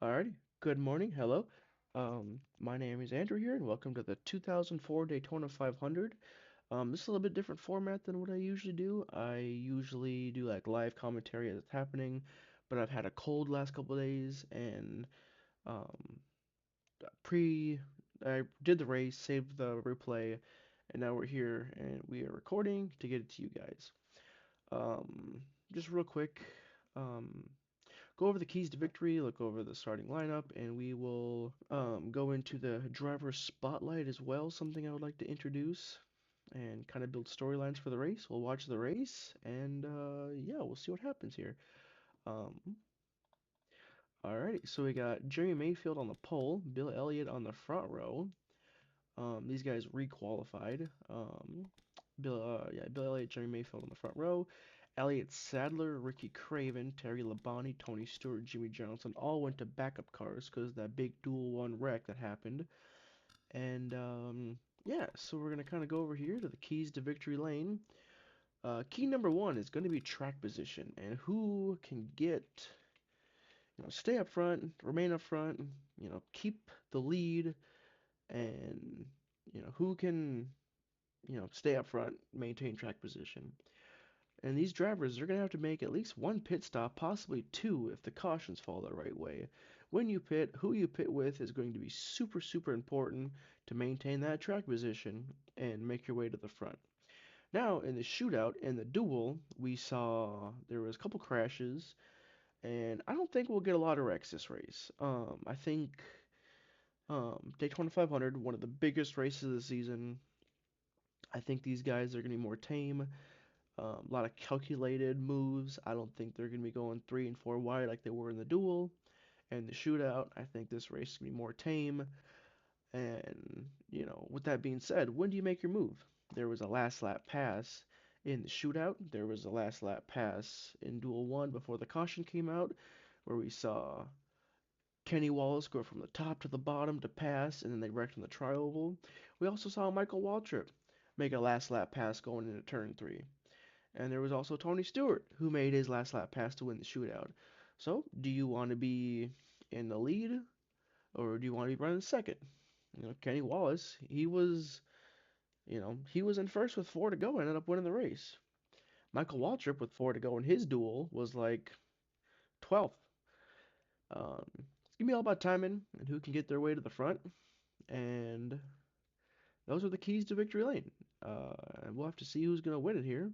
Alrighty, good morning, hello. My name is Andrew here, and welcome to the 2004 Daytona 500. This is a little bit different format than what I usually do. I usually do like live commentary as it's happening, but I've had a cold last couple of days, and um, pre I did the race, saved the replay, and now we're here and we are recording to get it to you guys. Um, just real quick, um, go over the keys to victory, look over the starting lineup, and we will go into the driver spotlight as well, something I would like to introduce and kind of build storylines for the race. We'll watch the race, and yeah, we'll see what happens here. Um, Alrighty, so we got Jerry Mayfield on the pole, Bill Elliott on the front row. These guys requalified. Bill Elliott, Jerry Mayfield on the front row. Elliott Sadler, Ricky Craven, Terry Labonte, Tony Stewart, Jimmy Johnson all went to backup cars because of that big dual one wreck that happened. And yeah, so we're gonna kind of go over here to the keys to victory lane. Key number one is going to be track position and who can get, stay up front, remain up front, keep the lead, and who can stay up front, maintain track position. And these drivers are going to have to make at least one pit stop, possibly two if the cautions fall the right way. When you pit, who you pit with is going to be super, super important to maintain that track position and make your way to the front. Now, in the shootout and the duel, we saw there was a couple crashes, and I don't think we'll get a lot of wrecks this race. I think Daytona 500, one of the biggest races of the season. I think these guys are going to be more tame. A lot of calculated moves. I don't think they're going to be going 3 and 4 wide like they were in the duel and the shootout. I think this race is going to be more tame. And, with that being said, when do you make your move? There was a last lap pass in the shootout. There was a last lap pass in Duel 1 before the caution came out, where we saw Kenny Wallace go from the top to the bottom to pass, and then they wrecked on the tri-oval. We also saw Michael Waltrip make a last lap pass going into turn 3. And there was also Tony Stewart, who made his last lap pass to win the shootout. So, do you want to be in the lead, or do you want to be running second? Kenny Wallace, he was in first with 4 to go and ended up winning the race. Michael Waltrip with 4 to go in his duel was like 12th. It's gonna be all about timing and who can get their way to the front, and those are the keys to victory lane. And we'll have to see who's gonna win it here,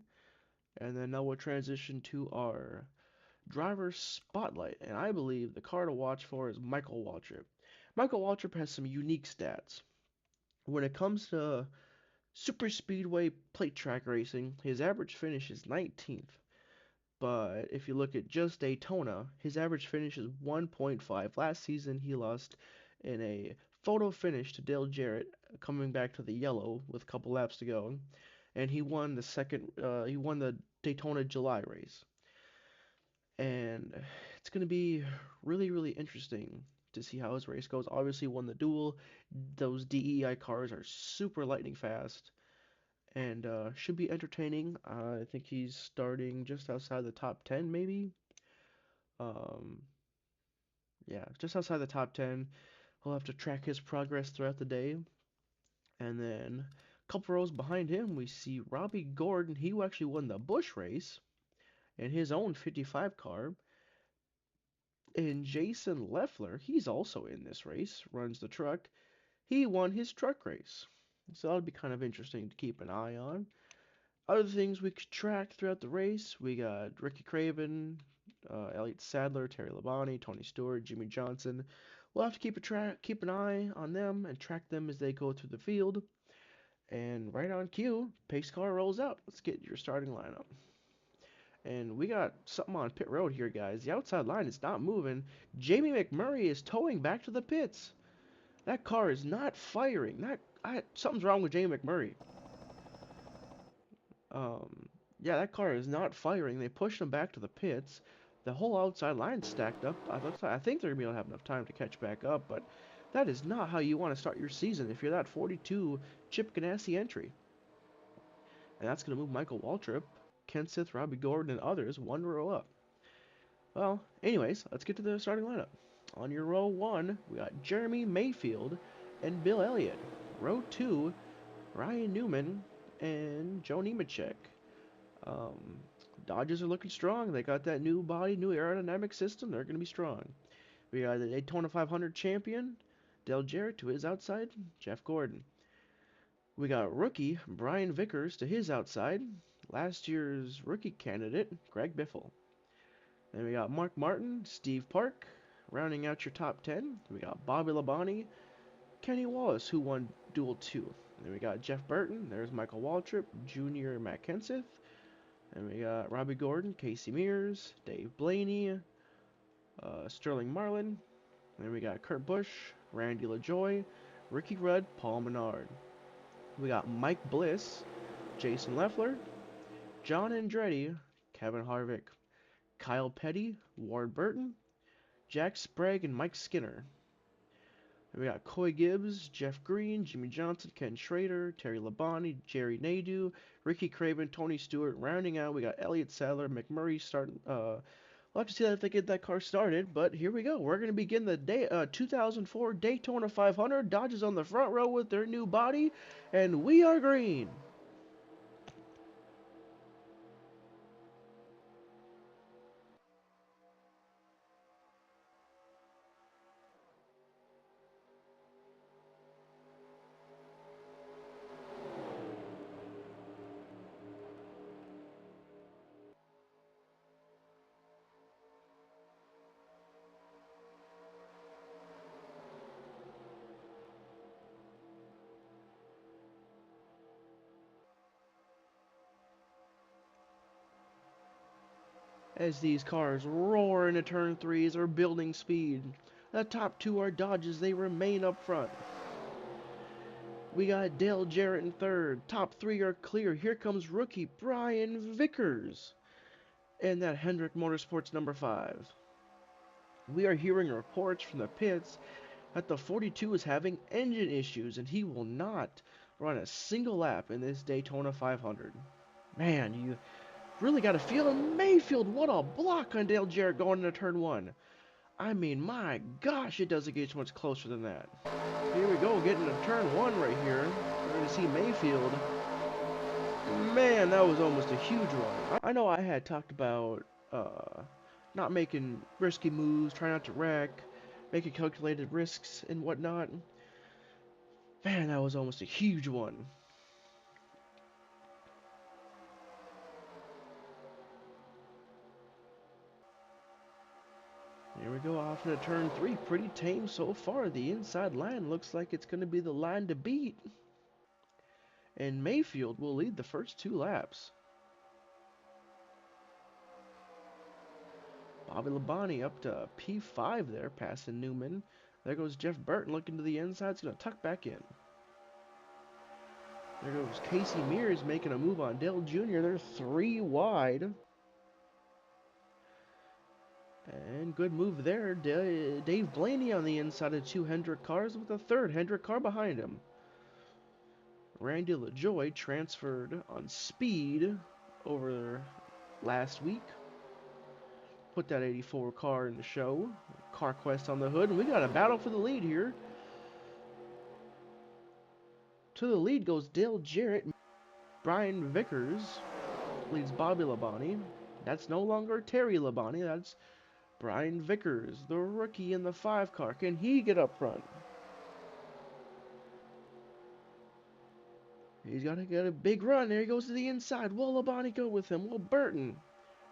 and then now we'll transition to our driver spotlight, and I believe the car to watch for is Michael Waltrip. Michael Waltrip has some unique stats. When it comes to super speedway plate track racing, his average finish is 19th. But if you look at just Daytona, his average finish is 1.5. Last season, he lost in a photo finish to Dale Jarrett, coming back to the yellow with a couple laps to go, and he won the Daytona July race. And it's going to be really, really interesting to see how his race goes. Obviously, won the duel. Those DEI cars are super lightning fast and should be entertaining. I think he's starting just outside the top 10, maybe. Um, yeah, just outside the top 10. He'll have to track his progress throughout the day. And then a couple rows behind him, we see Robbie Gordon. He actually won the Busch race in his own 55 car. And Jason Leffler, he's also in this race, runs the truck. He won his truck race. So that'll be kind of interesting to keep an eye on. Other things we could track throughout the race, we got Ricky Craven, Elliott Sadler, Terry Labonte, Tony Stewart, Jimmy Johnson. We'll have to keep an eye on them and track them as they go through the field. And right on cue, pace car rolls out. Let's get your starting lineup. And we got something on pit road here, guys. The outside line is not moving. Jamie McMurray is towing back to the pits. That car is not firing. Something's wrong with Jamie McMurray. Yeah, that car is not firing. They pushed him back to the pits. The whole outside line stacked up. I think they're gonna be able to have enough time to catch back up, but that is not how you want to start your season if you're that 42 Chip Ganassi entry. And that's gonna move Michael Waltrip, Ken Sith, Robbie Gordon, and others one row up. Well, anyways, let's get to the starting lineup. On your row 1, we got Jeremy Mayfield and Bill Elliott. Row 2, Ryan Newman and Joe Nemechek. Um, Dodgers are looking strong. They got that new body, new aerodynamic system. They're going to be strong. We got the Daytona 500 champion, Dale Jarrett, to his outside, Jeff Gordon. We got rookie Brian Vickers to his outside, last year's rookie candidate, Greg Biffle. Then we got Mark Martin, Steve Park, rounding out your top 10. We got Bobby Labonte, Kenny Wallace, who won Duel 2. Then we got Jeff Burton, there's Michael Waltrip, Jr. Matt Kenseth. And we got Robbie Gordon, Casey Mears, Dave Blaney, Sterling Marlin. Then we got Kurt Busch, Randy LaJoy, Ricky Rudd, Paul Menard. We got Mike Bliss, Jason Leffler, John Andretti, Kevin Harvick, Kyle Petty, Ward Burton, Jack Sprague, and Mike Skinner. Then we got Coy Gibbs, Jeff Green, Jimmy Johnson, Ken Schrader, Terry Labonte, Jerry Nadeau, Ricky Craven, Tony Stewart. Rounding out, we got Elliott Sadler, McMurray starting. We'll have to see if they get that car started, but here we go. We're going to begin the 2004 Daytona 500. Dodgers on the front row with their new body, and we are green. As these cars roar into turn 3s are building speed. The top 2 are Dodges, they remain up front. We got Dale Jarrett in 3rd. Top 3 are clear. Here comes rookie Brian Vickers. And that Hendrick Motorsports number 5. We are hearing reports from the pits that the 42 is having engine issues and he will not run a single lap in this Daytona 500. Man, you really got to feel in Mayfield. What a block on Dale Jarrett going into turn 1. I mean, my gosh, it doesn't get much closer than that. Here we go, getting to turn 1 right here. We're going to see Mayfield. Man, that was almost a huge one. I know I had talked about not making risky moves, trying not to wreck, making calculated risks and whatnot. Man, that was almost a huge one. Here we go, off into turn 3. Pretty tame so far. The inside line looks like it's going to be the line to beat. And Mayfield will lead the first 2 laps. Bobby Labonte up to P5 there, passing Newman. There goes Jeff Burton looking to the inside. It's going to tuck back in. There goes Casey Mears making a move on Dale Jr. They're 3 wide. And good move there. Dave Blaney on the inside of 2 Hendrick cars with a 3rd Hendrick car behind him. Randy LaJoy transferred on speed over last week. Put that 84 car in the show. CarQuest on the hood. And we got a battle for the lead here. To the lead goes Dale Jarrett. Brian Vickers leads Bobby Labonte. That's no longer Terry Labonte. That's Brian Vickers, the rookie in the 5 car. Can he get up front? He's got to get a big run. There he goes to the inside. Will Labonte go with him? Will Burton?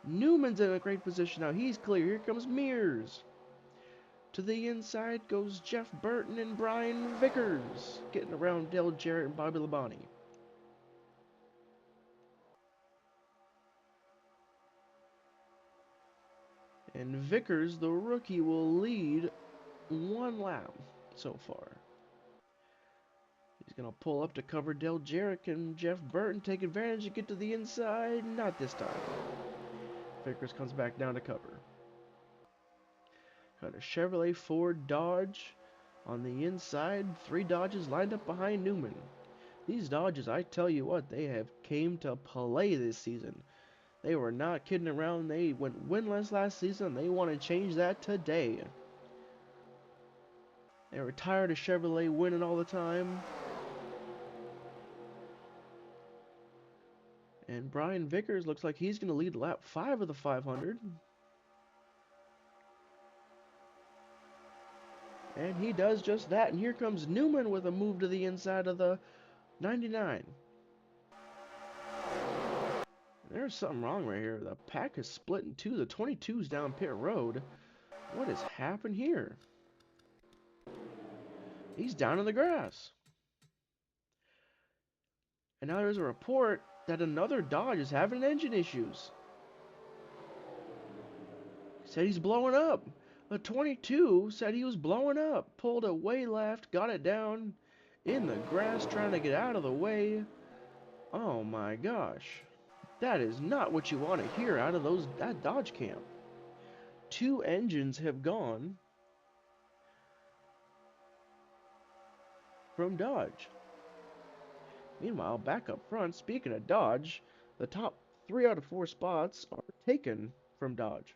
Newman's in a great position now. He's clear. Here comes Mears. To the inside goes Jeff Burton and Brian Vickers. Getting around Dale Jarrett and Bobby Labonte. And Vickers, the rookie, will lead 1 lap so far. He's going to pull up to cover Dale Jarrett and Jeff Burton. Take advantage and get to the inside. Not this time. Vickers comes back down to cover. Got a Chevrolet, Ford, Dodge on the inside. 3 Dodges lined up behind Newman. These Dodges, I tell you what, they have came to play this season. They were not kidding around. They went winless last season. They want to change that today. They were tired of Chevrolet winning all the time. And Brian Vickers looks like he's going to lead lap 5 of the 500. And he does just that. And here comes Newman with a move to the inside of the 99. There's something wrong right here. The pack is split in two. The 22's down pit road. What has happened here? He's down in the grass. And now there's a report that another Dodge is having engine issues. Said he's blowing up. The 22 said he was blowing up. Pulled it way left, got it down in the grass, trying to get out of the way. Oh my gosh. That is not what you want to hear out of that Dodge camp. 2 engines have gone from Dodge. Meanwhile, back up front, speaking of Dodge, the top 3 out of 4 spots are taken from Dodge.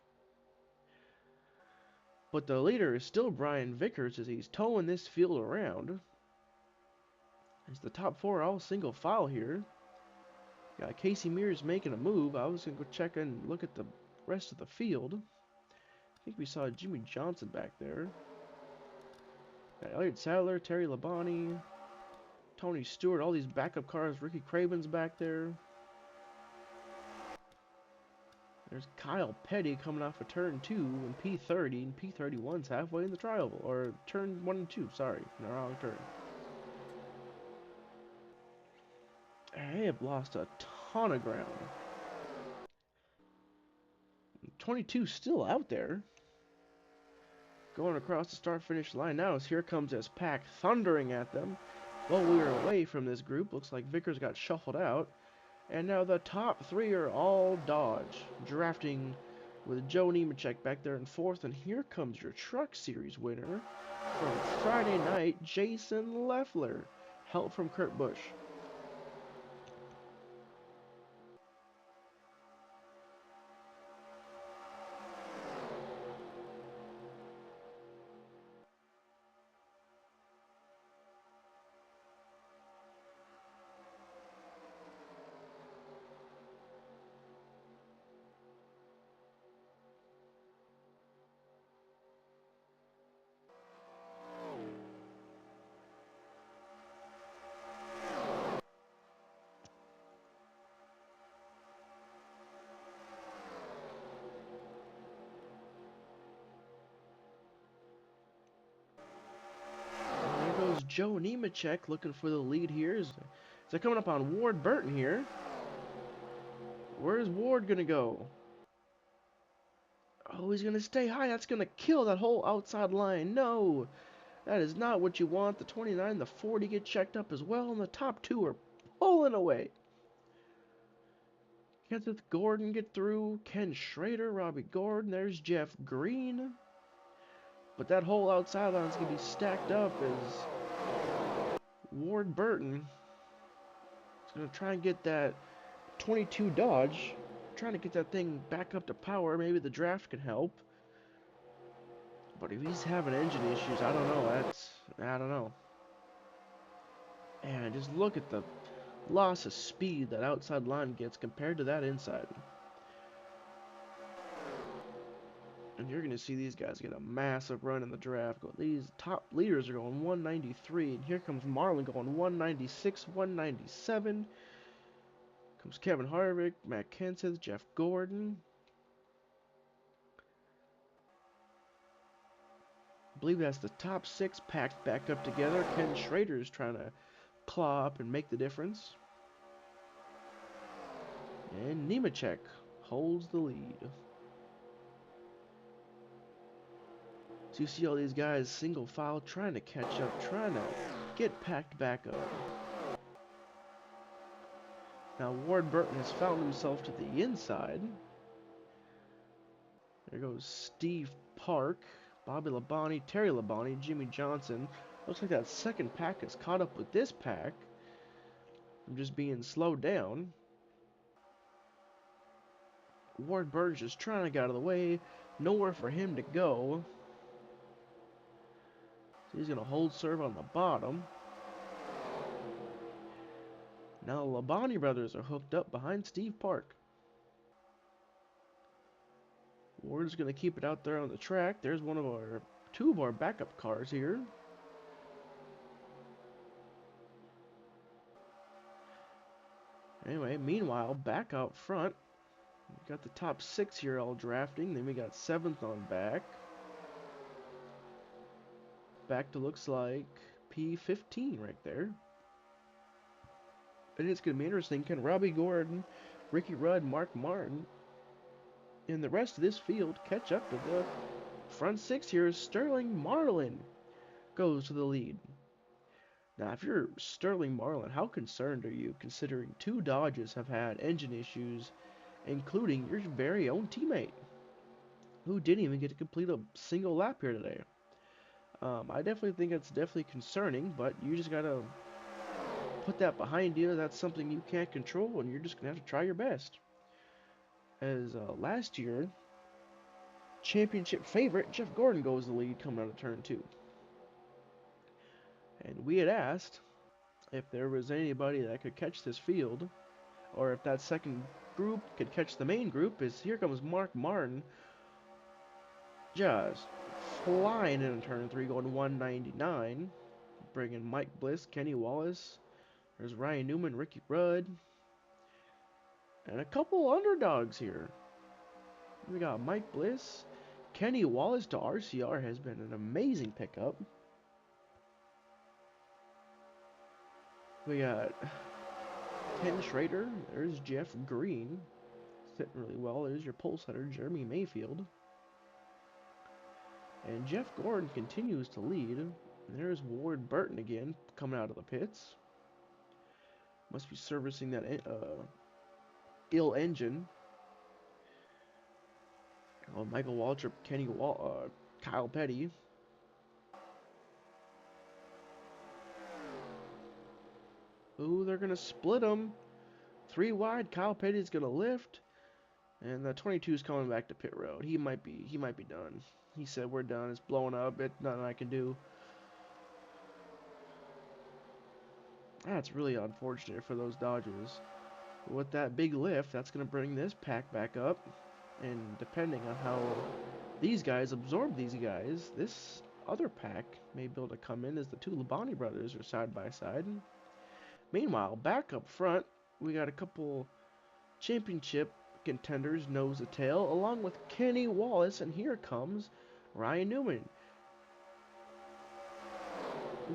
But the leader is still Brian Vickers as he's towing this field around. As the top 4 are all single file here. Got Casey Mears making a move. I was going to go check and look at the rest of the field. I think we saw Jimmy Johnson back there. Got Elliott Sadler, Terry Labonte, Tony Stewart, all these backup cars. Ricky Craven's back there. There's Kyle Petty coming off of turn 2 in P30, and P31's halfway in the trial, or turn 1 and 2, sorry, in the wrong turn. They have lost a ton of ground. 22 still out there. Going across the start-finish line now as here comes this pack thundering at them. Well, we are away from this group. Looks like Vickers got shuffled out. And now the top 3 are all Dodge. Drafting with Joe Nemechek back there in 4th. And here comes your Truck Series winner from Friday night, Jason Leffler. Help from Kurt Busch. Joe Nemechek looking for the lead here. Is they're coming up on Ward Burton here. Where's Ward gonna go? Oh, he's gonna stay high. That's gonna kill that whole outside line. No, that is not what you want. The 29, the 40 get checked up as well, and the top 2 are pulling away. Kenneth Gordon get through. Ken Schrader, Robbie Gordon. There's Jeff Green. But that whole outside line is gonna be stacked up as Ward Burton is going to try and get that 22 Dodge, trying to get that thing back up to power. Maybe the draft can help. But if he's having engine issues, I don't know. I don't know. And just look at the loss of speed that outside line gets compared to that inside. And you're going to see these guys get a massive run in the draft. These top leaders are going 193. And here comes Marlin going 196, 197. Comes Kevin Harvick, Matt Kenseth, Jeff Gordon. I believe that's the top 6 packed back up together. Ken Schrader is trying to claw up and make the difference. And Nemechek holds the lead. So you see all these guys single file trying to catch up, trying to get packed back up. Now Ward Burton has found himself to the inside. There goes Steve Park, Bobby Labonte, Terry Labonte, Jimmy Johnson. Looks like that second pack is caught up with this pack. I'm just being slowed down. Ward Burton's just trying to get out of the way. Nowhere for him to go. So he's going to hold serve on the bottom. Now the Labonte brothers are hooked up behind Steve Park. Ward's going to keep it out there on the track. There's two of our backup cars here. Anyway, meanwhile, back out front, we got the top 6 here all drafting. Then we got 7th on back. Back to looks like P15 right there. And it's going to be interesting. Can Robbie Gordon, Ricky Rudd, Mark Martin, and the rest of this field catch up to the front 6 here? Sterling Marlin goes to the lead. Now, if you're Sterling Marlin, how concerned are you considering 2 Dodges have had engine issues, including your very own teammate, who didn't even get to complete a single lap here today? I definitely think it's definitely concerning, but you just gotta put that behind you. That's something you can't control, and you're just gonna have to try your best. As last year, championship favorite Jeff Gordon goes the lead coming out of turn 2. And we had asked if there was anybody that could catch this field, or if that second group could catch the main group. Is here comes Mark Martin, just flying in turn 3, going 199, bringing Mike Bliss, Kenny Wallace. There's Ryan Newman, Ricky Rudd, and a couple underdogs here. We got Mike Bliss. Kenny Wallace to RCR has been an amazing pickup. We got Ken Schrader. There's Jeff Green, sitting really well. There's your pole setter, Jeremy Mayfield. And Jeff Gordon continues to lead. And there's Ward Burton again, coming out of the pits. Must be servicing that ill engine. Oh, Michael Waltrip, Kyle Petty. Ooh, they're gonna split them. 3 wide. Kyle Petty's gonna lift, and the 22 is coming back to pit road. He might be done. He said, "We're done. It's blowing up. It's nothing I can do." That's really unfortunate for those Dodgers. With that big lift, that's gonna bring this pack back up, and depending on how these guys absorb these guys, this other pack may be able to come in as the 2 Labonte brothers are side by side. Meanwhile, back up front, we got a couple championship contenders nose to tail, along with Kenny Wallace, and here comes Ryan Newman.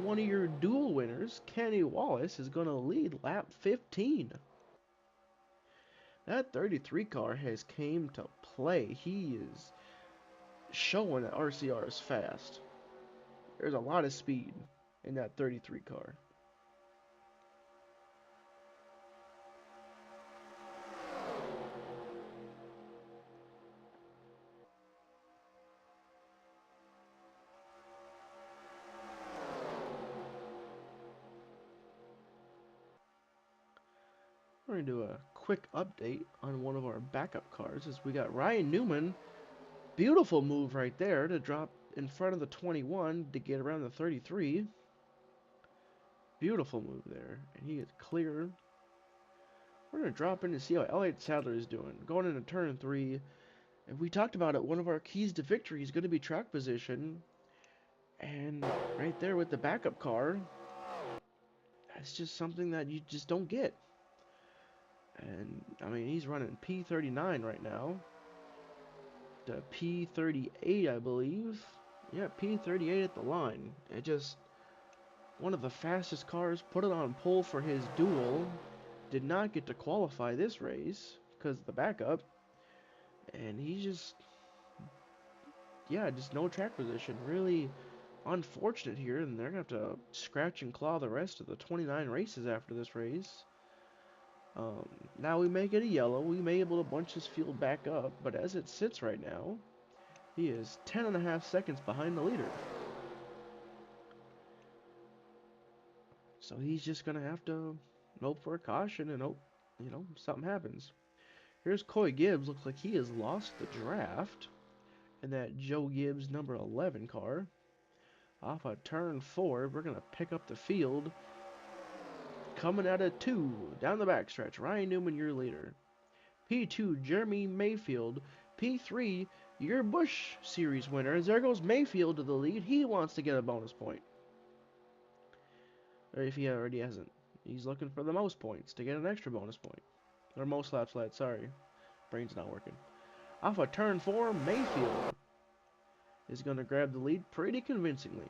One of your dual winners, Kenny Wallace, is going to lead lap 15. That 33 car has came to play. He is showing that RCR is fast. There's a lot of speed in that 33 car. We're going to do a quick update on one of our backup cars as we got Ryan Newman. Beautiful move right there to drop in front of the 21 to get around the 33. Beautiful move there. And he is clear. We're going to drop in and see how Elliott Sadler is doing. Going into turn 3. And we talked about it. One of our keys to victory is going to be track position. And right there with the backup car, that's just something that you just don't get. And, I mean, he's running P39 right now. To P38, I believe. Yeah, P38 at the line. It just, one of the fastest cars, put it on pole for his duel. Did not get to qualify this race because of the backup. And he just, yeah, just no track position. Really unfortunate here. And they're going to have to scratch and claw the rest of the 29 races after this race. Now we may get a yellow. We may be able to bunch his field back up. But as it sits right now, he is 10.5 seconds behind the leader. So he's just going to have to hope for a caution and hope, something happens. Here's Coy Gibbs. Looks like he has lost the draft in that Joe Gibbs number 11 car. Off of turn 4, we're going to pick up the field. Coming out of 2, down the backstretch, Ryan Newman, your leader. P2, Jeremy Mayfield. P3, your Busch Series winner. As there goes Mayfield to the lead. He wants to get a bonus point. Or if he already hasn't. He's looking for the most points to get an extra bonus point. Or most laps led, sorry. Brain's not working. Off of turn 4, Mayfield is going to grab the lead pretty convincingly.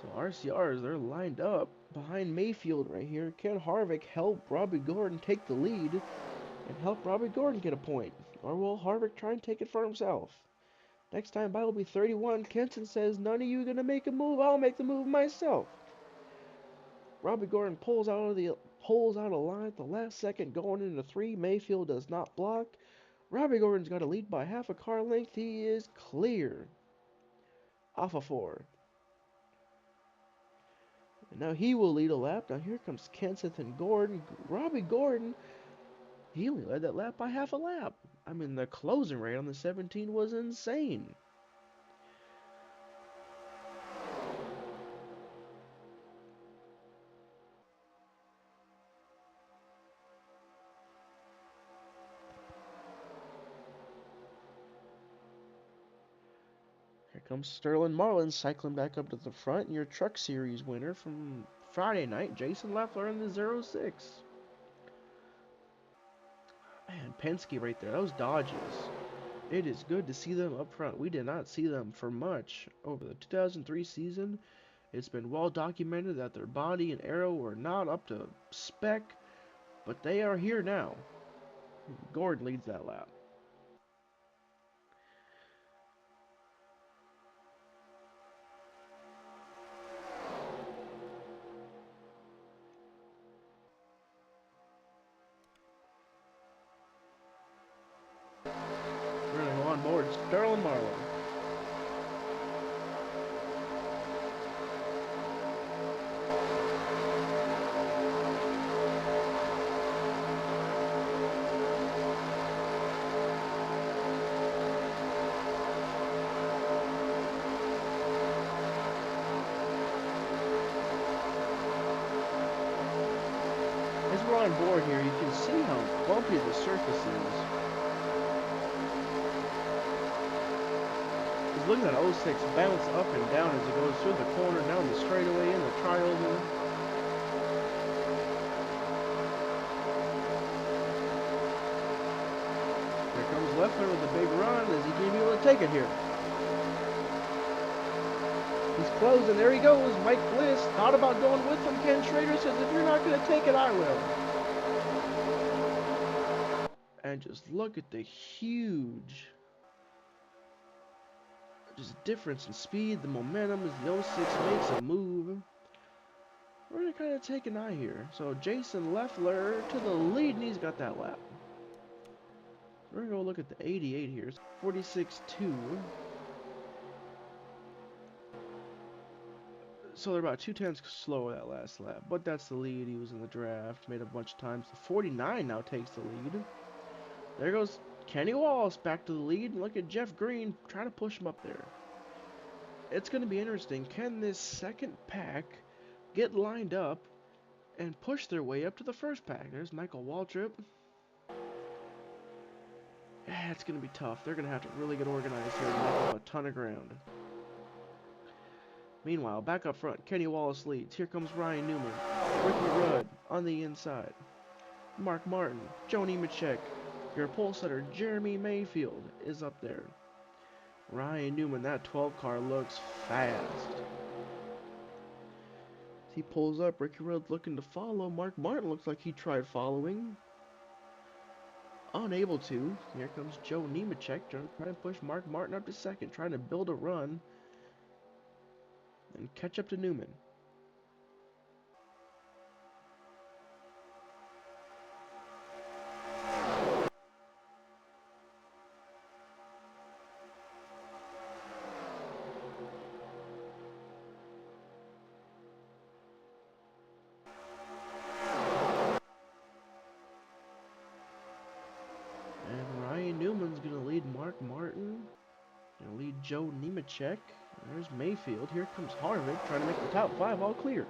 So RCRs, they're lined up behind Mayfield right here. Ken Harvick helped Robbie Gordon take the lead and help Robbie Gordon get a point. Or will Harvick try and take it for himself? Next time by will be 31. Kenton says, none of you are going to make a move. I'll make the move myself. Robbie Gordon pulls out a line at the last second going into 3. Mayfield does not block. Robbie Gordon's got a lead by half a car length. He is clear. Off of 4. And now he will lead a lap. Now here comes Kenseth and Gordon. Robbie Gordon, he only led that lap by half a lap. I mean, the closing rate on the 17 was insane. Here comes Sterling Marlin cycling back up to the front. Your Truck Series winner from Friday night, Jason Leffler in the 06. Man, Penske right there. Those Dodges. It is good to see them up front. We did not see them for much over the 2003 season. It's been well documented that their body and aero were not up to spec, but they are here now. Gordon leads that lap. We're going to go on board Sterling Marlin. As we're on board here, you can see how bumpy the surface is. Just look at that 06 bounce up and down as it goes through the corner, down the straightaway, in the trioval. Here comes Leffler with a big run. Is he going to be able to take it here? He's closing. There he goes. Mike Bliss thought about going with him. Ken Schrader says, if you're not going to take it, I will. And just look at the huge difference in speed, the momentum as the 06 makes a move. We're going to kind of take an eye here. So Jason Leffler to the lead, and he's got that lap. We're going to go look at the 88 here. It's 46.2. So they're about 2/10 slower that last lap, but that's the lead. He was in the draft, made a bunch of times. The 49 now takes the lead. There goes Kenny Wallace back to the lead, and look at Jeff Green trying to push him up there. It's going to be interesting. Can this second pack get lined up and push their way up to the first pack? There's Michael Waltrip. Yeah, it's going to be tough. They're going to have to really get organized here and make up a ton of ground. Meanwhile, back up front, Kenny Wallace leads. Here comes Ryan Newman. Ricky Rudd on the inside. Mark Martin, Joe Nemechek. Your pole setter, Jeremy Mayfield, is up there. Ryan Newman, that 12 car looks fast. He pulls up. Ricky Rudd looking to follow. Mark Martin looks like he tried following. Unable to. Here comes Joe Nemechek trying to push Mark Martin up to second, trying to build a run and catch up to Newman. Joe Nemechek. There's Mayfield. Here comes Harvick trying to make the top 5 all clear.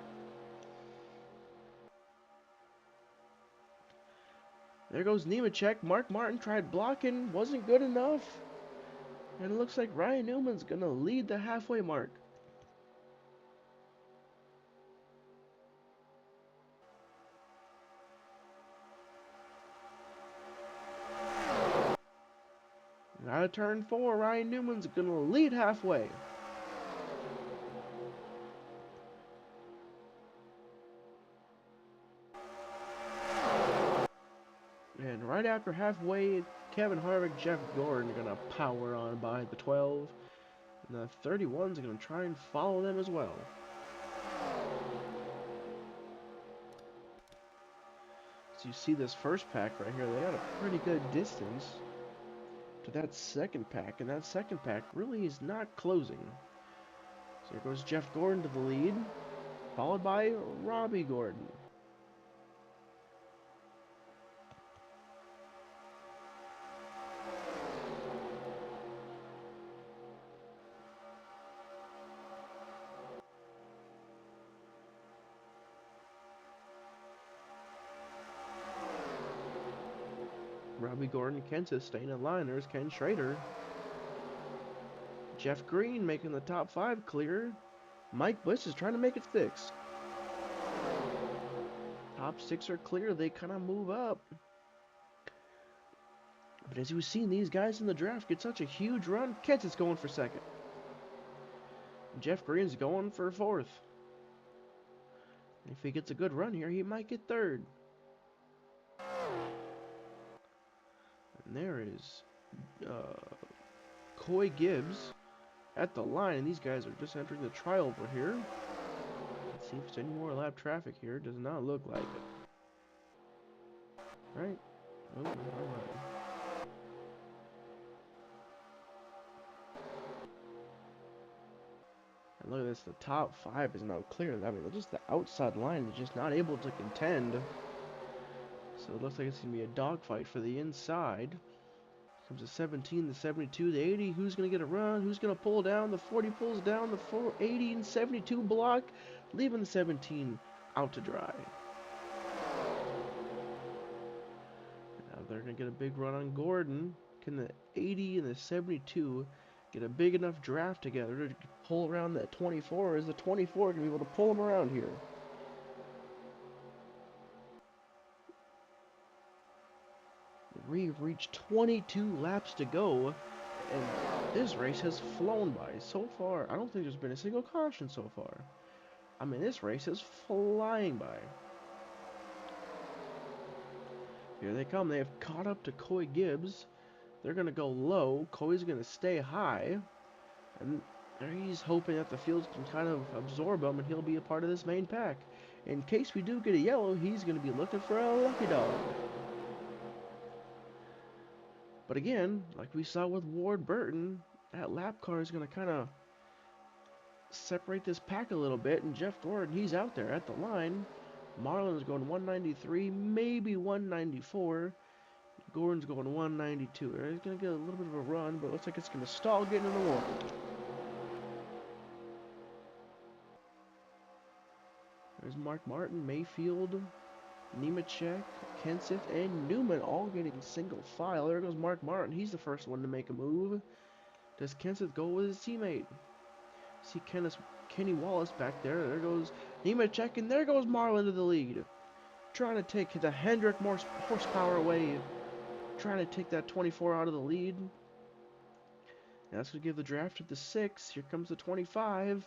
There goes Nemechek. Mark Martin tried blocking, wasn't good enough. And it looks like Ryan Newman's going to lead the halfway mark. Out of turn 4, Ryan Newman's going to lead halfway. And right after halfway, Kevin Harvick, Jeff Gordon are going to power on by the 12. And the 31's are going to try and follow them as well. So you see this first pack right here, they got a pretty good distance to that second pack, and that second pack really is not closing. So here goes Jeff Gordon to the lead, followed by Robbie Gordon. Robbie Gordon, Kenseth staying in line. There's Ken Schrader. Jeff Green making the top 5 clear. Mike Bliss is trying to make it 6. Top 6 are clear. They kind of move up. But as you've seen, these guys in the draft get such a huge run. Kenseth's going for 2nd. Jeff Green's going for 4th. If he gets a good run here, he might get 3rd. And there is Coy Gibbs at the line, and these guys are just entering the trial over here. Let's see if there's any more lap traffic here. Does not look like it. Right? Oh, alright. And look at this, the top 5 is now clear. I mean, just the outside line is just not able to contend. So it looks like it's going to be a dogfight for the inside. Comes the 17, the 72, the 80. Who's going to get a run? Who's going to pull down? The 40 pulls down. The 80 and 72 block, leaving the 17 out to dry. Now they're going to get a big run on Gordon. Can the 80 and the 72 get a big enough draft together to pull around that 24? Is the 24 going to be able to pull them around here? We've reached 22 laps to go, and this race has flown by so far. I don't think there's been a single caution so far. I mean, this race is flying by. Here they come. They have caught up to Coy Gibbs. They're going to go low. Coy's going to stay high. And he's hoping that the field can kind of absorb him and he'll be a part of this main pack. In case we do get a yellow, he's going to be looking for a lucky dog. But again, like we saw with Ward Burton, that lap car is going to kind of separate this pack a little bit. And Jeff Gordon, he's out there at the line. Marlin's going 193, maybe 194. Gordon's going 192. He's going to get a little bit of a run, but it looks like it's going to stall getting in the wall. There's Mark Martin, Mayfield, Nemechek, Kenseth, and Newman all getting single file. There goes Mark Martin. He's the first one to make a move. Does Kenseth go with his teammate? See Kenny Wallace back there. There goes Nemechek, and there goes Marlin to the lead. Trying to take the Hendrick horsepower away. Trying to take that 24 out of the lead. And that's going to give the draft to the 6. Here comes the 25.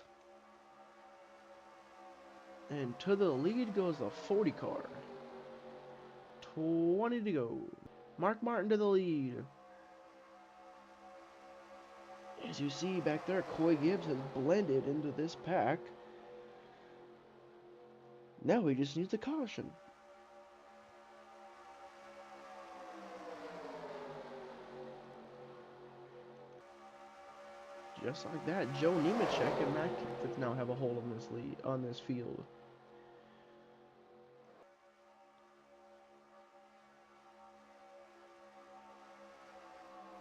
And to the lead goes the 40 car. 20 to go. Mark Martin to the lead. As you see back there, Coy Gibbs has blended into this pack. Now he just needs a caution. Just like that, Joe Nemechek and Matt Kenseth now have a hold on this lead, on this field.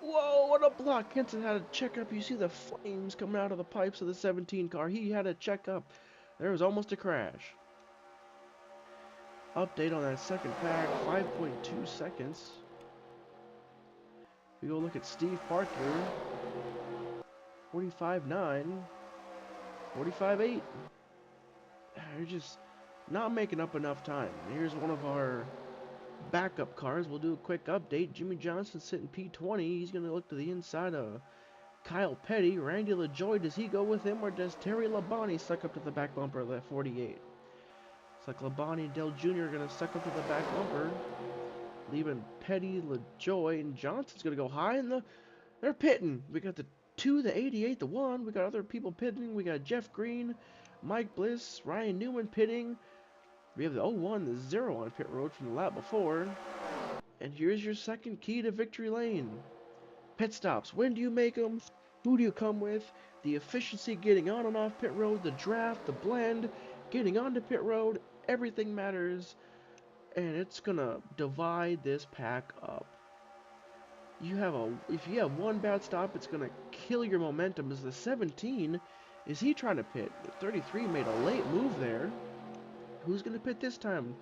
Whoa, what a Up block, Kenton had to check up. You see the flames coming out of the pipes of the 17 car. He had to check up. There was almost a crash. Update on that second pack, 5.2 seconds. We go look at Steve Parker, 45.9, 45.8. You're just not making up enough time. Here's one of our backup cars. We'll do a quick update. Jimmy Johnson sitting P20. He's going to look to the inside of Kyle Petty. Randy LaJoy, does he go with him, or does Terry Labonte suck up to the back bumper of that 48? It's like Labonte and Dale Jr. are going to suck up to the back bumper, leaving Petty, LaJoy, and Johnson's going to go high, and they're pitting. We got the 2, the 88, the 1. We got other people pitting. We got Jeff Green, Mike Bliss, Ryan Newman pitting. We have the 01, the 0 on pit road from the lap before. And here's your second key to victory lane. Pit stops. When do you make them? Who do you come with? The efficiency getting on and off pit road, the draft, the blend, getting onto pit road, everything matters. And it's gonna divide this pack up. If you have one bad stop, it's gonna kill your momentum. As the 17, is he trying to pit? The 33 made a late move there. Who's gonna pit this time?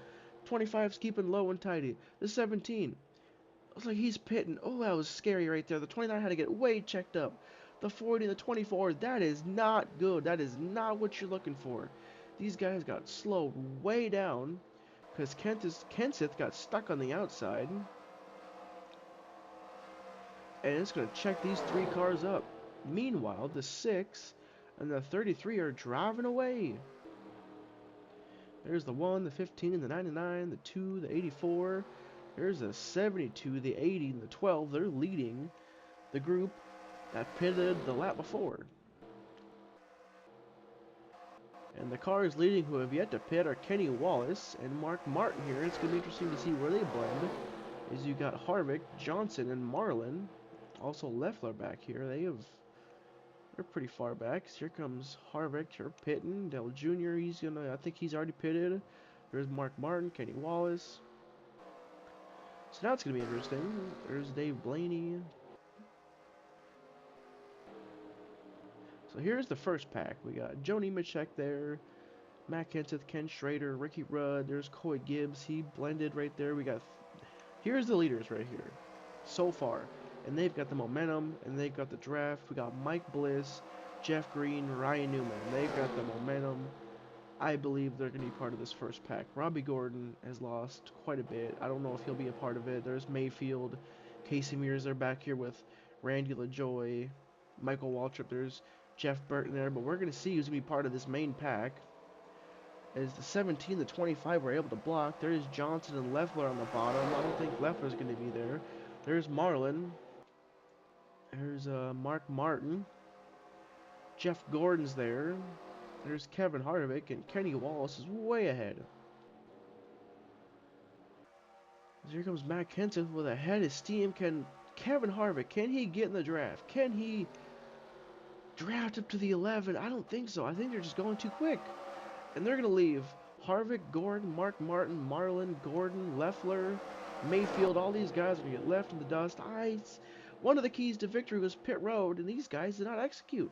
25's keeping low and tidy. The 17, looks like he's pitting. Oh, that was scary right there. The 29 had to get way checked up. The 40 and the 24, that is not good. That is not what you're looking for. These guys got slowed way down because Kenseth got stuck on the outside. And it's going to check these 3 cars up. Meanwhile, the 6 and the 33 are driving away. There's the 1, the 15, and the 99, the 2, the 84. There's the 72, the 80, and the 12. They're leading the group that pitted the lap before. And the cars leading who have yet to pit are Kenny Wallace and Mark Martin here. It's going to be interesting to see where they blend. As you got Harvick, Johnson, and Marlin. Also Leffler back here. They're pretty far back. So here comes Harvick. They're pitting. Dale Jr. I think he's already pitted. There's Mark Martin, Kenny Wallace. So now it's gonna be interesting. There's Dave Blaney. So here's the first pack. We got Joe Nemechek there, Matt Kenseth, Ken Schrader, Ricky Rudd. There's Coy Gibbs. He blended right there. Here's the leaders right here, so far. And they've got the momentum, and they've got the draft. We got Mike Bliss, Jeff Green, Ryan Newman. They've got the momentum. I believe they're going to be part of this first pack. Robbie Gordon has lost quite a bit. I don't know if he'll be a part of it. There's Mayfield. Casey Mears are back here with Randy LaJoy, Michael Waltrip. There's Jeff Burton there. But we're going to see who's going to be part of this main pack. As the 17, the 25 were able to block. There's Johnson and Leffler on the bottom. I don't think Leffler's going to be there. There's Marlin. There's Mark Martin. Jeff Gordon's there. There's Kevin Harvick, and Kenny Wallace is way ahead. So here comes Matt Kenseth with a head of steam. Kevin Harvick, can he get in the draft? Can he draft up to the 11? I don't think so. I think they're just going too quick. And they're going to leave Harvick, Gordon, Mark Martin, Marlin, Gordon, Leffler, Mayfield. All these guys are going to get left in the dust. One of the keys to victory was pit road, and these guys did not execute.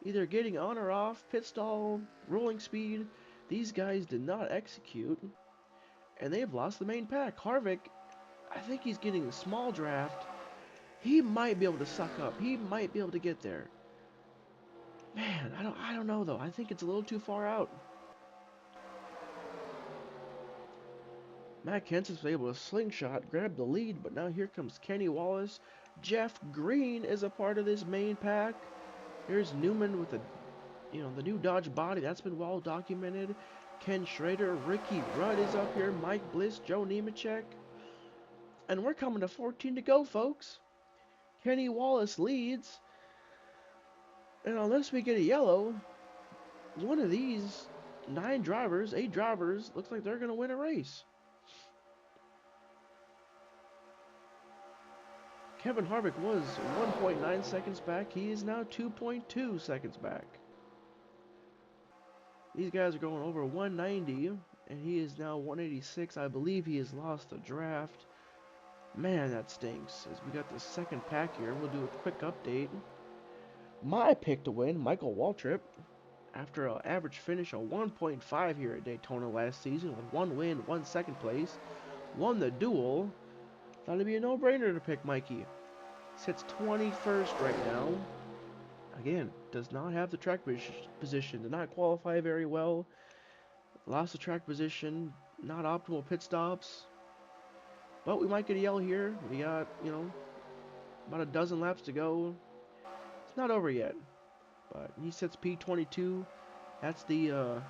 Either getting on or off, pit stall, rolling speed. These guys did not execute, and they've lost the main pack. Harvick, I think he's getting a small draft. He might be able to suck up. He might be able to get there. Man, I don't know though. I think it's a little too far out. Matt Kenseth was able to slingshot, grab the lead, but now here comes Kenny Wallace. Jeff Green is a part of this main pack. Here's Newman with the new Dodge body. That's been well documented. Ken Schrader, Ricky Rudd is up here. Mike Bliss, Joe Nemechek. And we're coming to 14 to go, folks. Kenny Wallace leads. And unless we get a yellow, one of these 8 drivers, looks like they're going to win a race. Kevin Harvick was 1.9 seconds back. He is now 2.2 seconds back. These guys are going over 190, and he is now 186. I believe he has lost the draft. Man, that stinks. As we got the second pack here, we'll do a quick update. My pick to win, Michael Waltrip, after an average finish of 1.5 here at Daytona last season with 1 win, 1 second place, won the duel. Thought it'd be a no-brainer to pick Mikey. Sits 21st right now. Again, does not have the track position, did not qualify very well. Lost the track position, not optimal pit stops. But we might get a yell here. We got, about a dozen laps to go. It's not over yet. But he sits P22. That's the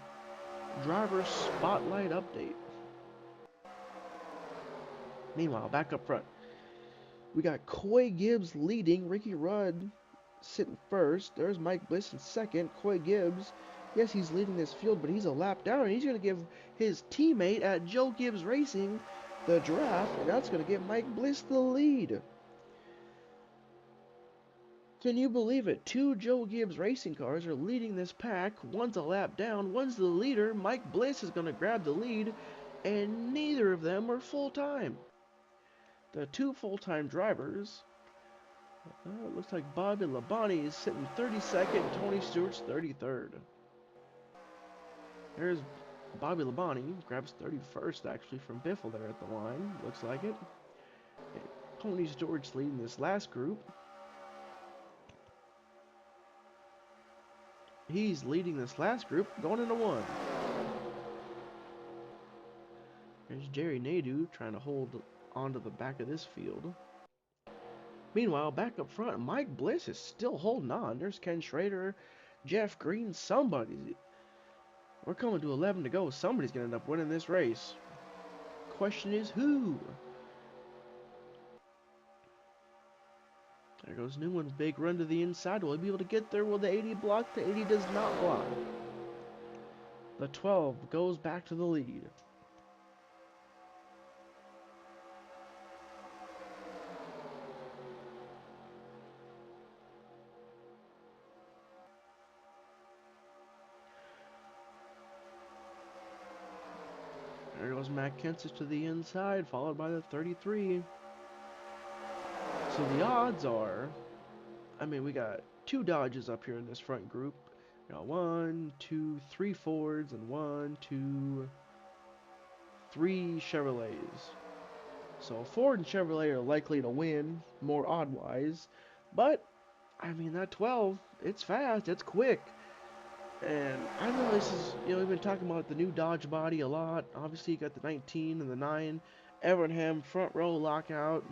driver spotlight update. Meanwhile, back up front, we got Coy Gibbs leading, Ricky Rudd sitting first. There's Mike Bliss in second. Coy Gibbs, yes, he's leading this field, but he's a lap down, and he's going to give his teammate at Joe Gibbs Racing the draft, and that's going to give Mike Bliss the lead. Can you believe it? 2 Joe Gibbs racing cars are leading this pack. One's a lap down, one's the leader. Mike Bliss is going to grab the lead, and neither of them are full-time. The 2 full-time drivers, it looks like Bobby Labonte is sitting 32nd, Tony Stewart's 33rd. There's Bobby Labonte, grabs 31st actually from Biffle there at the line, looks like it. And Tony Stewart's leading this last group. He's leading this last group, going into 1. There's Jerry Nadeau trying to hold onto the back of this field. Meanwhile, back up front, Mike Bliss is still holding on. There's Ken Schrader, Jeff Green, somebody. We're coming to 11 to go. Somebody's going to end up winning this race. Question is who? There goes Newman. Big run to the inside. Will he be able to get there? Will the 80 block? The 80 does not block. The 12 goes back to the lead. There goes Matt Kenseth to the inside, followed by the 33. So the odds are, we got 2 Dodges up here in this front group. We got 1, 2, 3 Fords and 1, 2, 3 Chevrolets. So Ford and Chevrolet are likely to win, more odd-wise. But, that 12, it's fast, it's quick. And I know this is, we've been talking about the new Dodge body a lot. Obviously, you got the 19 and the 9. Evernham front row lockout.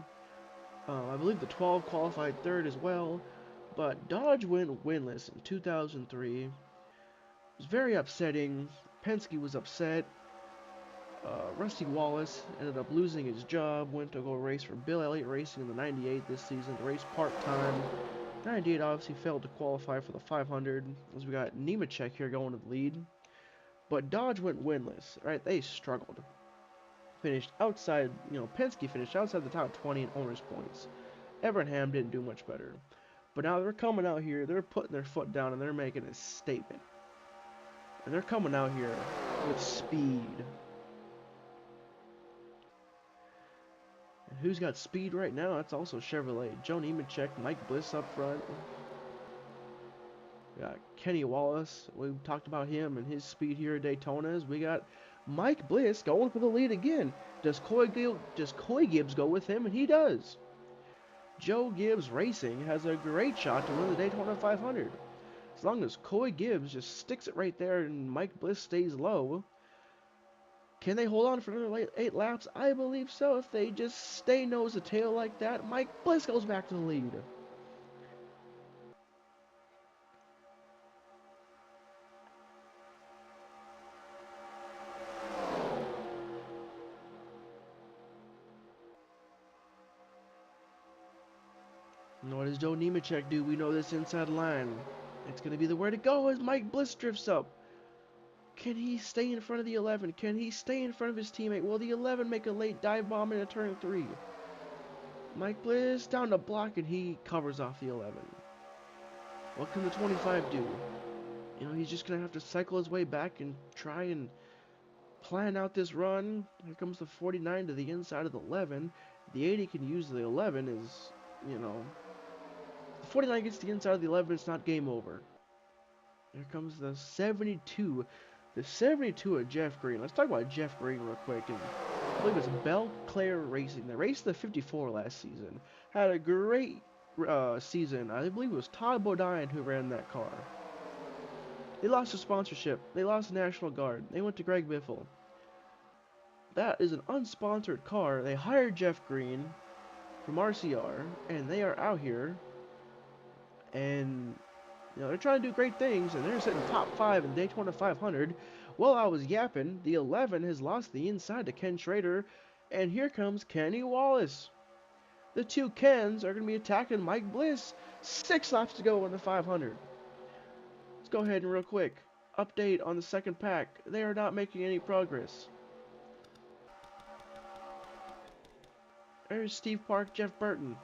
I believe the 12 qualified third as well. But Dodge went winless in 2003. It was very upsetting. Penske was upset. Rusty Wallace ended up losing his job. Went to go race for Bill Elliott Racing in the 98 this season to race part-time. 98 obviously failed to qualify for the 500, as we got Nemechek here going to the lead. But Dodge went winless, right? They struggled. Finished outside, Penske finished outside the top 20 in owners' points. Evernham didn't do much better. But now they're coming out here, they're putting their foot down, and they're making a statement. And they're coming out here with speed. And who's got speed right now? That's also Chevrolet. Joe Nemechek, Mike Bliss up front. We got Kenny Wallace. We talked about him and his speed here at Daytona's. We got Mike Bliss going for the lead again. Does Coy Gibbs go with him? And he does. Joe Gibbs Racing has a great shot to win the Daytona 500. As long as Coy Gibbs just sticks it right there and Mike Bliss stays low. Can they hold on for another 8 laps? I believe so. If they just stay nose to tail like that, Mike Bliss goes back to the lead. And what does Joe Nemechek do? We know this inside line. It's going to be the where to go as Mike Bliss drifts up. Can he stay in front of the 11? Can he stay in front of his teammate? Will the 11 make a late dive bomb into turn 3? Mike Bliss down the block and he covers off the 11. What can the 25 do? He's just going to have to cycle his way back and try and plan out this run. Here comes the 49 to the inside of the 11. The 80 can use the 11 is, the 49 gets the inside of the 11, it's not game over. Here comes the 72. The 72 of Jeff Green. Let's talk about Jeff Green real quick. And I believe it's Belle Claire Racing. They raced the 54 last season. Had a great season. I believe it was Todd Bodine who ran that car. They lost their sponsorship. They lost the National Guard. They went to Greg Biffle. That is an unsponsored car. They hired Jeff Green from RCR, and they are out here. And they're trying to do great things, and they're sitting top 5 in Daytona 500. Well, I was yapping. The 11 has lost the inside to Ken Schrader, and here comes Kenny Wallace. The two Kens are going to be attacking Mike Bliss. 6 laps to go in the 500. Let's go ahead and real quick update on the second pack. They are not making any progress. There's Steve Park, Jeff Burton.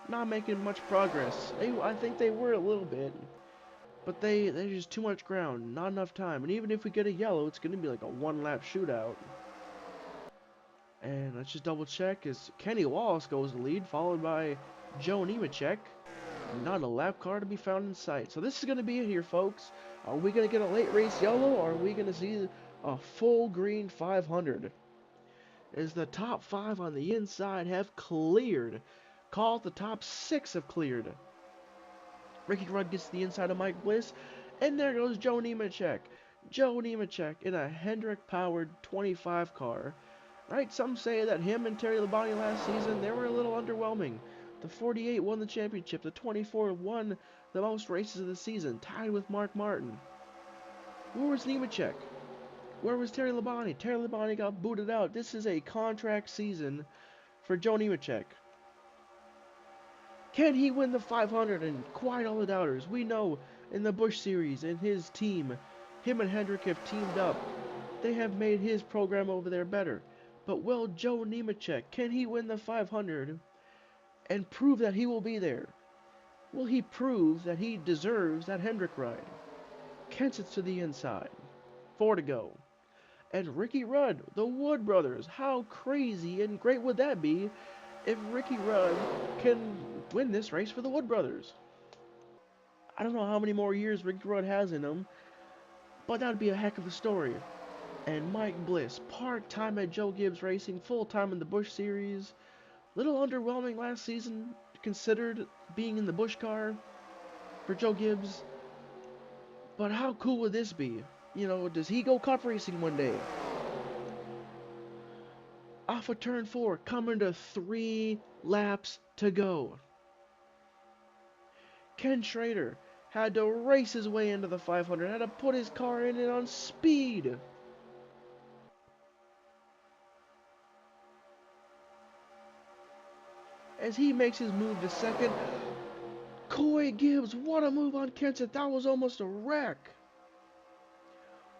Not making much progress. I think they were a little bit. But there's just too much ground, not enough time. And even if we get a yellow, it's going to be like a 1-lap shootout. And let's just double check as Kenny Wallace goes to lead, followed by Joe Nemechek. Not a lap car to be found in sight. So this is going to be it here, folks. Are we going to get a late race yellow, or are we going to see a full green 500? As the top 5 on the inside have cleared. Call it the top 6 have cleared. Ricky Rudd gets the inside of Mike Bliss, and there goes Joe Nemechek. Joe Nemechek in a Hendrick-powered 25 car. Right, some say that him and Terry Labonte last season, they were a little underwhelming. The 48 won the championship. The 24 won the most races of the season, tied with Mark Martin. Where was Nemechek? Where was Terry Labonte? Terry Labonte got booted out. This is a contract season for Joe Nemechek. Can he win the 500 and quiet all the doubters? We know in the Busch Series and his team, him and Hendrick have teamed up. They have made his program over there better. But will Joe Nemechek, can he win the 500 and prove that he will be there? Will he prove that he deserves that Hendrick ride? Kent's to the inside. 4 to go. And Ricky Rudd, the Wood brothers. How crazy and great would that be if Ricky Rudd can win this race for the Wood brothers? I don't know how many more years Ricky Rudd has in him, but that would be a heck of a story. And Mike Bliss, part-time at Joe Gibbs Racing, full-time in the Busch Series. Little underwhelming last season, considered being in the Busch car for Joe Gibbs. But how cool would this be? Does he go cup racing one day? Off of turn 4, coming to 3 laps to go. Ken Schrader had to race his way into the 500, had to put his car in it on speed. As he makes his move to second, Coy Gibbs, what a move on Kenseth. That was almost a wreck.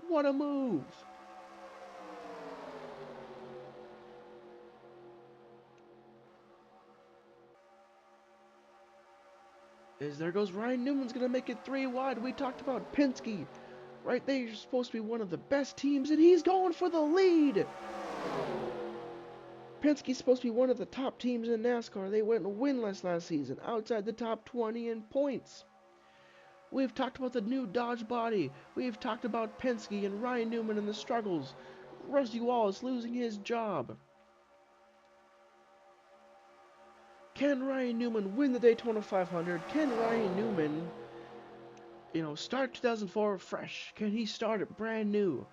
What a move. As there goes Ryan Newman's going to make it 3 wide. We talked about Penske. Right, they're supposed to be one of the best teams, and he's going for the lead. Penske's supposed to be one of the top teams in NASCAR. They went winless last season, outside the top 20 in points. We've talked about the new Dodge body. We've talked about Penske and Ryan Newman and the struggles. Rusty Wallace losing his job. Can Ryan Newman win the Daytona 500? Can Ryan Newman, start 2004 fresh? Can he start it brand new?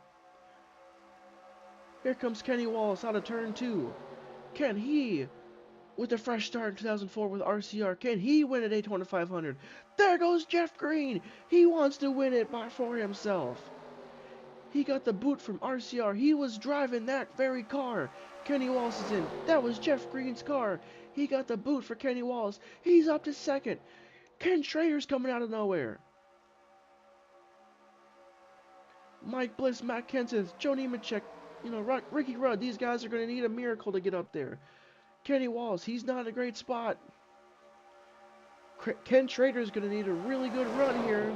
Here comes Kenny Wallace out of turn 2. Can he, with a fresh start in 2004 with RCR, can he win a Daytona 500? There goes Jeff Green. He wants to win it for himself. He got the boot from RCR. He was driving that very car Kenny Wallace is in. That was Jeff Green's car. He got the boot for Kenny Wallace. He's up to second. Ken Schrader's coming out of nowhere. Mike Bliss, Matt Kenseth, Joe Nemechek, Ricky Rudd. These guys are going to need a miracle to get up there. Kenny Wallace, he's not in a great spot. Ken Schrader's going to need a really good run here.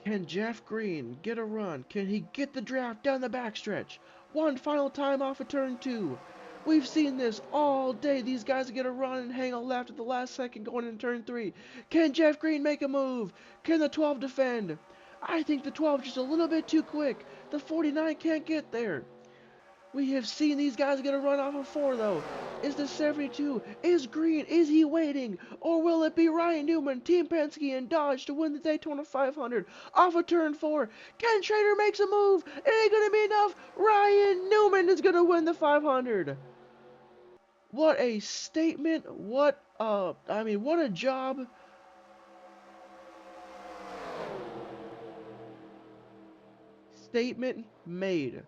Can Jeff Green get a run? Can he get the draft down the backstretch? One final time off of turn 2. We've seen this all day. These guys are going to run and hang a left at the last second going into turn 3. Can Jeff Green make a move? Can the 12 defend? I think the 12 is just a little bit too quick. The 49 can't get there. We have seen these guys get a run off of 4, though. Is the 72? Is Green? Is he waiting? Or will it be Ryan Newman, Team Penske, and Dodge to win the Daytona 500 off of turn 4? Ken Schrader makes a move. It ain't going to be enough. Ryan Newman is going to win the 500. What a statement. What a job. Statement made.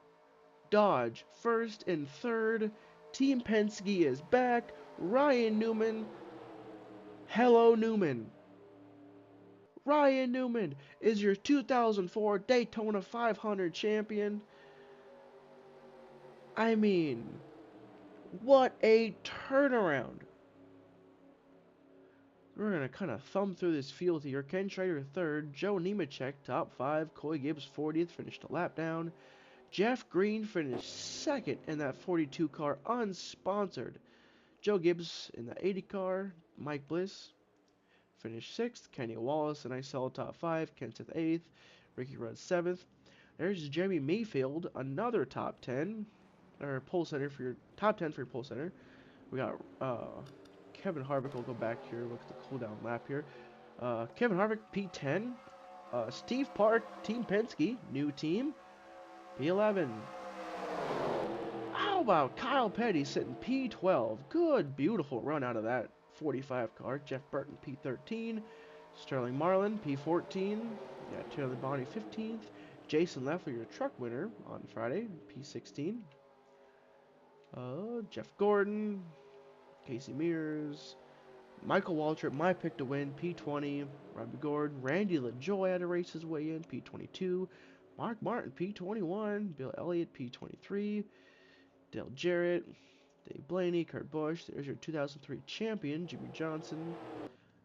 Dodge first and third. Team Penske is back. Ryan Newman. Hello, Newman. Ryan Newman is your 2004 Daytona 500 champion. I mean, what a turnaround. We're going to kind of thumb through this field here. Ken Schrader third. Joe Nemechek top 5. Coy Gibbs 40th, finished a lap down. Jeff Green finished second in that 42 car, unsponsored. Joe Gibbs in the 80 car. Mike Bliss finished 6th. Kenny Wallace and Isel top 5. Ken Smith 8th. Ricky Rudd 7th. There's Jeremy Mayfield, another top 10. Or pole center for your top 10 for your pole center. We got Kevin Harvick. Will go back here. Look at the cooldown lap here. Kevin Harvick P10. Steve Park, Team Penske, new team, P11. How about Kyle Petty sitting P12? Good, beautiful run out of that 45 car. Jeff Burton P13. Sterling Marlin P14. Yeah, Taylor Bonney 15th. Jason Leffler, your truck winner on Friday, P16. Jeff Gordon, Casey Mears, Michael Waltrip, my pick to win, P20. Robbie Gordon, Randy LaJoy had to race his way in, P22. Mark Martin, P21. Bill Elliott, P23. Dale Jarrett, Dave Blaney, Kurt Busch. There's your 2003 champion, Jimmy Johnson.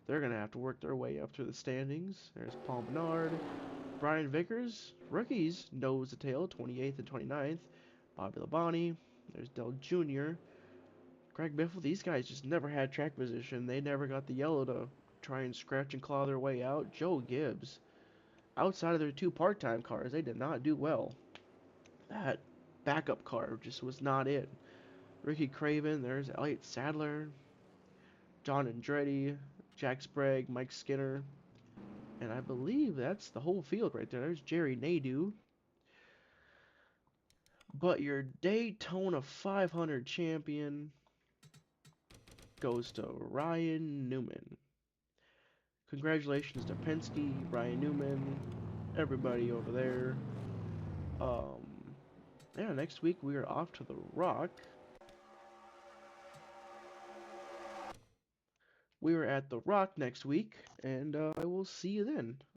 They're going to have to work their way up through the standings. There's Paul Menard. Brian Vickers, rookies, nose to tail, 28th and 29th. Bobby Labonte. There's Dell Jr. Craig Biffle. These guys just never had track position. They never got the yellow to try and scratch and claw their way out. Joe Gibbs. Outside of their 2 part-time cars, they did not do well. That backup car just was not it. Ricky Craven. There's Elliott Sadler. John Andretti. Jack Sprague. Mike Skinner. And I believe that's the whole field right there. There's Jerry Nadeau. But your Daytona 500 champion goes to Ryan Newman. Congratulations to Penske, Ryan Newman, everybody over there. Yeah, next week we are off to the Rock. We are at the Rock next week, and I will see you then.